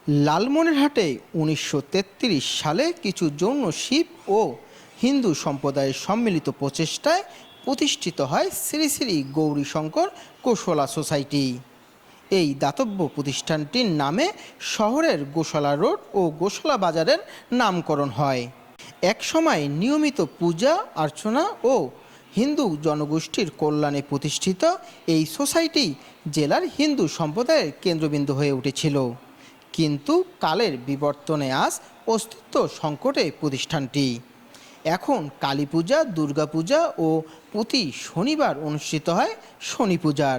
লালমনিরহাটে ১৯৩৩ সালে কিছু জৈন শিব ও হিন্দু সম্প্রদায়ের সম্মিলিত প্রচেষ্টায় প্রতিষ্ঠিত হয় শ্রী শ্রী গৌরীশঙ্কর গোশালা সোসাইটি। এই দাতব্য প্রতিষ্ঠানটির নামে শহরের গোশালা রোড ও গোশালা বাজারের নামকরণ হয়। একসময় নিয়মিত পূজা অর্চনা ও হিন্দু জনগোষ্ঠীর কল্যাণে প্রতিষ্ঠিত এই সোসাইটি জেলার হিন্দু সম্প্রদায়ের কেন্দ্রবিন্দু হয়ে উঠেছিল। কিন্তু কালের বিবর্তনে আজ অস্তিত্ব সংকটে প্রতিষ্ঠানটি। এখন কালী পূজা, দুর্গাপূজা ও প্রতি শনিবার অনুষ্ঠিত হয় শনি পূজার।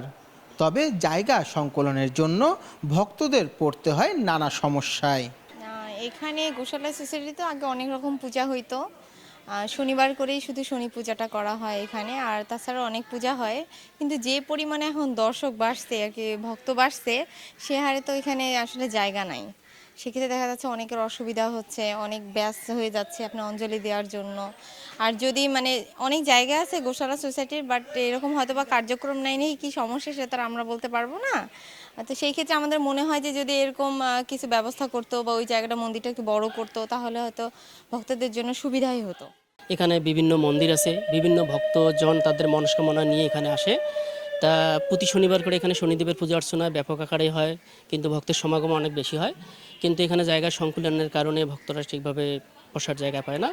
তবে জায়গা সংকলনের জন্য ভক্তদের পড়তে হয় নানা সমস্যায়। এখানে গোশালা সোসাইটিতে আগে অনেক রকম পূজা হইতো। শনিবার করেই শুধু শনি পূজাটা করা হয় এখানে, আর তাছাড়া অনেক পূজা হয়। কিন্তু যে পরিমাণে এখন দর্শক বাড়ছে আর কি, ভক্ত বাড়ছে, সে হারে তো এখানে আসলে জায়গা নাই। সেক্ষেত্রে দেখা যাচ্ছে অনেকের অসুবিধা হচ্ছে, অনেক ব্যস্ত হয়ে যাচ্ছে আপনার অঞ্জলি দেওয়ার জন্য। আর যদি অনেক জায়গা আছে গোশালা সোসাইটির, বাট এরকম হয়তো বা কার্যক্রম নাই, নেই কি সমস্যা সেটা আমরা বলতে পারবো না। তো সেই ক্ষেত্রে আমাদের মনে হয় যে যদি এরকম কিছু ব্যবস্থা করতো বা ওই জায়গাটা মন্দিরটা একটু বড় করতো, তাহলে হয়তো ভক্তদের জন্য সুবিধাই হতো। এখানে বিভিন্ন মন্দির আছে, বিভিন্ন ভক্তজন তাদের মনস্কামনা নিয়ে এখানে আসে। তা প্রতি শনিবার করে এখানে শনিদেবের পূজা অর্চনা ব্যাপক আকারে হয়, কিন্তু ভক্তের সমাগম অনেক বেশি হয়। কিন্তু এখানে জায়গা সংকুলনের কারণে ভক্তরা ঠিকভাবে বসার জায়গা পায় না।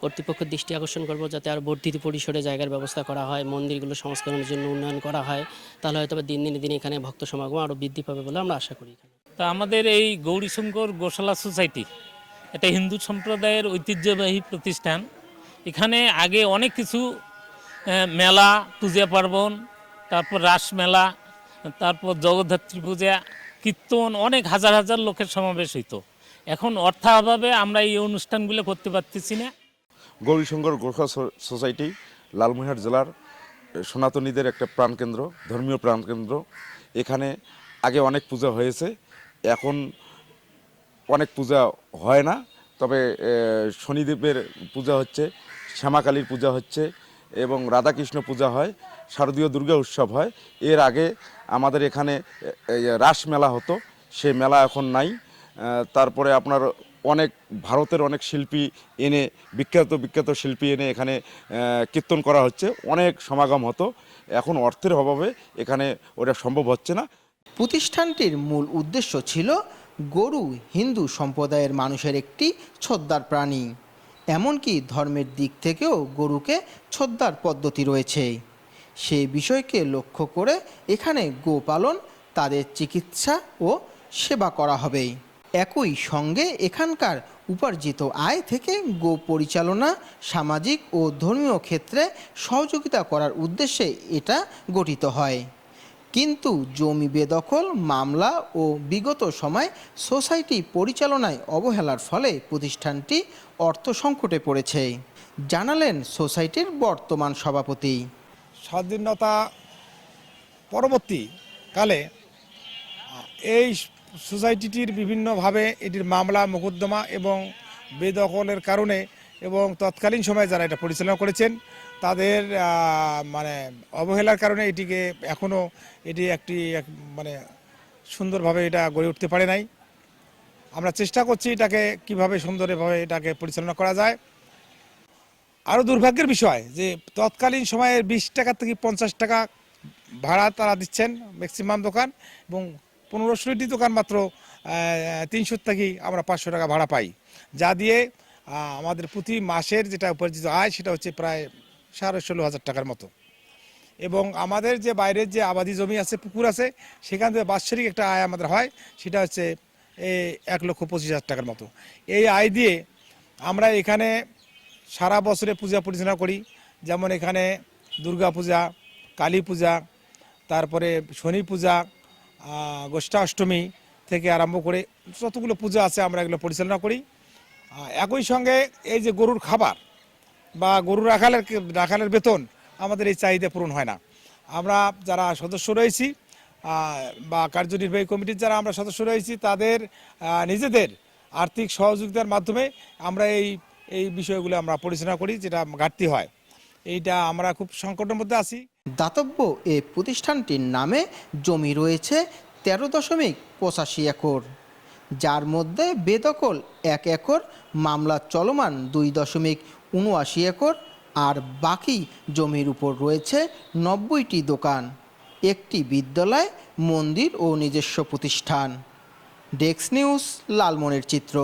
কর্তৃপক্ষের দৃষ্টি আকর্ষণ করব যাতে আর বর্ধিত পরিসরে জায়গার ব্যবস্থা করা হয়, মন্দিরগুলো সংস্করণের জন্য উন্নয়ন করা হয়, তাহলে হয়তো দিন এখানে ভক্ত সমাগম আরও বৃদ্ধি পাবে বলে আমরা আশা করি। তা আমাদের এই গৌরীশঙ্কর গোশালা সোসাইটি এটা হিন্দু সম্প্রদায়ের ঐতিহ্যবাহী প্রতিষ্ঠান। এখানে আগে অনেক কিছু মেলা, পূজা পার্বণ, তারপর রাস মেলা, তারপর জগদ্ধাত্রী পূজা, কীর্তন, অনেক হাজার হাজার লোকের সমাবেশ হইতো। এখন অর্থাভাবে আমরা এই অনুষ্ঠানগুলো করতে পারতেছি না। গৌরীশঙ্কর গোশালা সোসাইটি লালমনিরহাট জেলার সনাতনীদের একটা প্রাণকেন্দ্র, ধর্মীয় প্রাণকেন্দ্র। এখানে আগে অনেক পূজা হয়েছে, এখন অনেক পূজা হয় না। তবে শনিদেবের পূজা হচ্ছে, শ্যামাকালীর পূজা হচ্ছে এবং রাধাকৃষ্ণ পূজা হয়, শারদীয় দুর্গা উৎসব হয়। এর আগে আমাদের এখানে রাস মেলা হতো, সে মেলা এখন নাই। তারপরে আপনার অনেক ভারতের অনেক শিল্পী এনে, বিখ্যাত শিল্পী এনে এখানে কীর্তন করা হচ্ছে, অনেক সমাগম হতো। এখন অর্থের অভাবে এখানে ওটা সম্ভব হচ্ছে না। প্রতিষ্ঠানটির মূল উদ্দেশ্য ছিল গরু হিন্দু সম্প্রদায়ের মানুষের একটি ছোদ্দার প্রাণী। এমনকি ধর্মের দিক থেকেও গরুকে ছোদ্দার পদ্ধতি রয়েছে। সেই বিষয়কে লক্ষ্য করে এখানে গোপালন, তাদের চিকিৎসা ও সেবা করা হবে। একই সঙ্গে এখানকার উপার্জিত আয় থেকে গো পরিচালনা, সামাজিক ও ধর্মীয় ক্ষেত্রে সহযোগিতা করার উদ্দেশ্যে এটা গঠিত হয়। কিন্তু জমি বেদখল, মামলা ও বিগত সময় সোসাইটি পরিচালনায় অবহেলার ফলে প্রতিষ্ঠানটি অর্থ সংকটে পড়েছে, জানালেন সোসাইটির বর্তমান সভাপতি। স্বাধীনতা পরবর্তীকালে এই সোসাইটিটির বিভিন্নভাবে এটির মামলা মোকদ্দমা এবং বেদখলের কারণে এবং তৎকালীন সময়ে যারা এটা পরিচালনা করেছেন তাদের অবহেলার কারণে এটিকে এখনও একটি সুন্দরভাবে এটা গড়ে উঠতে পারে নাই। আমরা চেষ্টা করছি এটাকে কিভাবে সুন্দরভাবে এটাকে পরিচালনা করা যায়। আরও দুর্ভাগ্যের বিষয় যে তৎকালীন সময়ে 20 টাকা থেকে 50 টাকা ভাড়া তারা দিচ্ছেন ম্যাক্সিমাম দোকান, এবং 15-16টি দোকান মাত্র 300 থেকে আমরা 500 টাকা ভাড়া পাই, যা দিয়ে আমাদের প্রতি মাসের যেটা উপার্জিত আয় সেটা হচ্ছে প্রায় 16,500 টাকার মতো। এবং আমাদের যে বাইরের যে আবাদি জমি আছে, পুকুর আছে, সেখান থেকে বাৎসরিক একটা আয় আমাদের হয়, সেটা হচ্ছে 1,25,000 টাকার মতো। এই আয় দিয়ে আমরা এখানে সারা বছরে পূজা পরিচালনা করি। যেমন এখানে দুর্গা পূজা, কালী পূজা, তারপরে শনি পূজা, গোষ্ঠাষ্টমী থেকে আরম্ভ করে যতগুলো পূজা আছে আমরা এগুলো পরিচালনা করি। একই সঙ্গে এই যে গরুর খাবার বা গরু রাখালের বেতন, আমাদের এই চাহিদা পূরণ হয় না। আমরা যারা সদস্য রয়েছি বা কার্যনির্বাহী কমিটির যারা আমরা সদস্য রয়েছি, তাদের নিজেদের আর্থিক সহযোগিতার মাধ্যমে আমরা এই বিষয়গুলো আমরা পরিচালনা করি, যেটা ঘাটতি হয়। এইটা আমরা খুব সংকটের মধ্যে আছি। দাতব্য এই প্রতিষ্ঠানটির নামে জমি রয়েছে 13.85 একর। যার মধ্যে বেদখল 1 একর, মামলা চলমান 2.79 একর, আর বাকি জমির উপর রয়েছে 90টি দোকান, একটি বিদ্যালয়, মন্দির ও নিজস্ব প্রতিষ্ঠান। ডেস্ক নিউজ, লালমনির চিত্র।